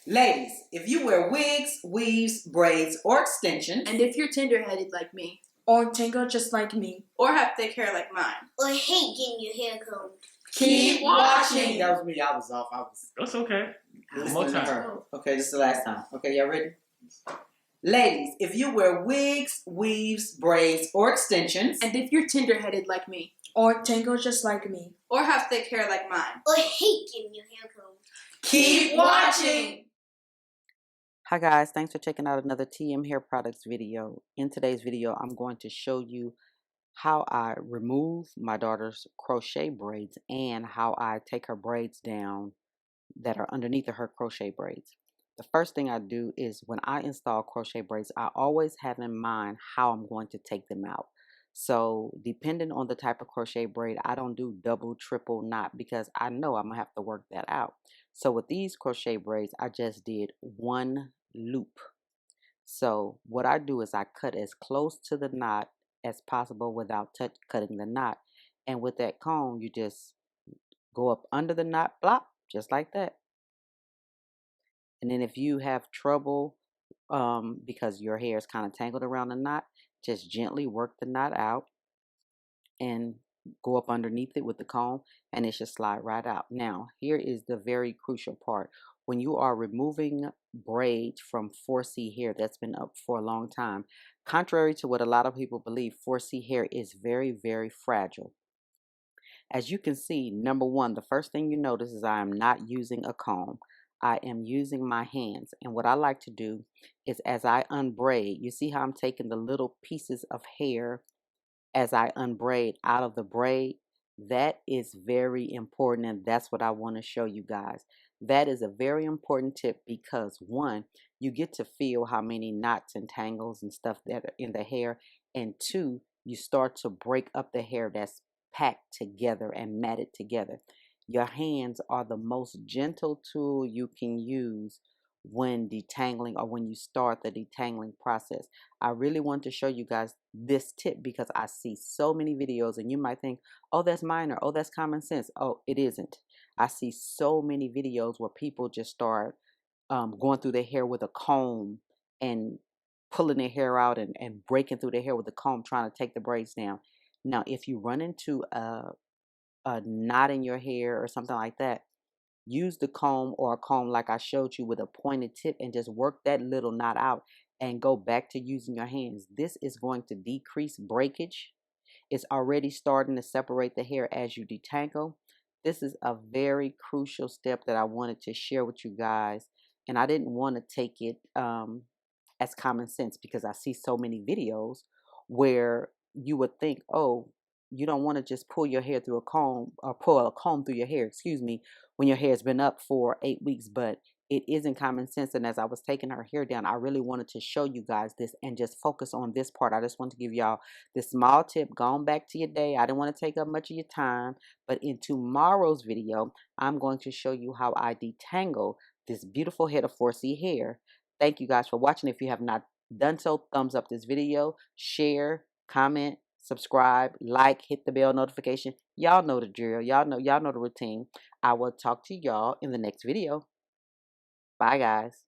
Ladies, if you wear wigs, weaves, braids, or extensions, and if you're tender-headed like me, or tangled just like me, or have thick hair like mine, or hate getting your hair combed, keep watching. That was me. I was off. That's okay. One more time. Her. Okay, this is the last time. Okay, y'all ready? Ladies, if you wear wigs, weaves, braids, or extensions, and if you're tender-headed like me, or tangled just like me, or have thick hair like mine, or hate getting your hair combed, keep watching. Hi guys, thanks for checking out another TM Hair Products video. In today's video, I'm going to show you how I remove my daughter's crochet braids and how I take her braids down that are underneath of her crochet braids. The first thing I do is when I install crochet braids, I always have in mind how I'm going to take them out. So depending on the type of crochet braid, I don't do double, triple knot because I know I'm gonna have to work that out. So with these crochet braids, I just did one loop. So what I do is I cut as close to the knot as possible without cutting the knot. And with that comb, you just go up under the knot, blop, just like that. And then if you have trouble because your hair is kind of tangled around the knot, just gently work the knot out and go up underneath it with the comb and it should slide right out. Now, here is the very crucial part. When you are removing braids from 4C hair that's been up for a long time, contrary to what a lot of people believe, 4C hair is very, very fragile. As you can see, number one, the first thing you notice is I am not using a comb. I am using my hands. And what I like to do is as I unbraid, you see how I'm taking the little pieces of hair as I unbraid out of the braid? That is very important, and that's what I want to show you guys. That is a very important tip because one, you get to feel how many knots and tangles and stuff that are in the hair, and two, you start to break up the hair that's packed together and matted together. Your hands are the most gentle tool you can use when detangling or when you start the detangling process. I really want to show you guys this tip because I see so many videos and you might think, oh, that's minor, oh, that's common sense. Oh, it isn't. I see so many videos where people just start going through their hair with a comb and pulling their hair out and breaking through their hair with a comb trying to take the braids down. Now, if you run into a knot in your hair or something like that, use the comb or a comb like I showed you with a pointed tip and just work that little knot out and go back to using your hands. This is going to decrease breakage. It's already starting to separate the hair as you detangle. This is a very crucial step that I wanted to share with you guys. And I didn't want to take it as common sense because I see so many videos where you would think, oh, you don't want to just pull your hair through a comb or pull a comb through your hair, excuse me, when your hair has been up for 8 weeks, but it isn't common sense. And as I was taking her hair down, I really wanted to show you guys this and just focus on this part. I just want to give y'all this small tip going back to your day. I didn't want to take up much of your time, but in tomorrow's video, I'm going to show you how I detangle this beautiful head of 4C hair. Thank you guys for watching. If you have not done so, thumbs up this video, share, comment, subscribe, like, hit the bell notification. Y'all know the drill. Y'all know the routine. I will talk to y'all in the next video. Bye, guys.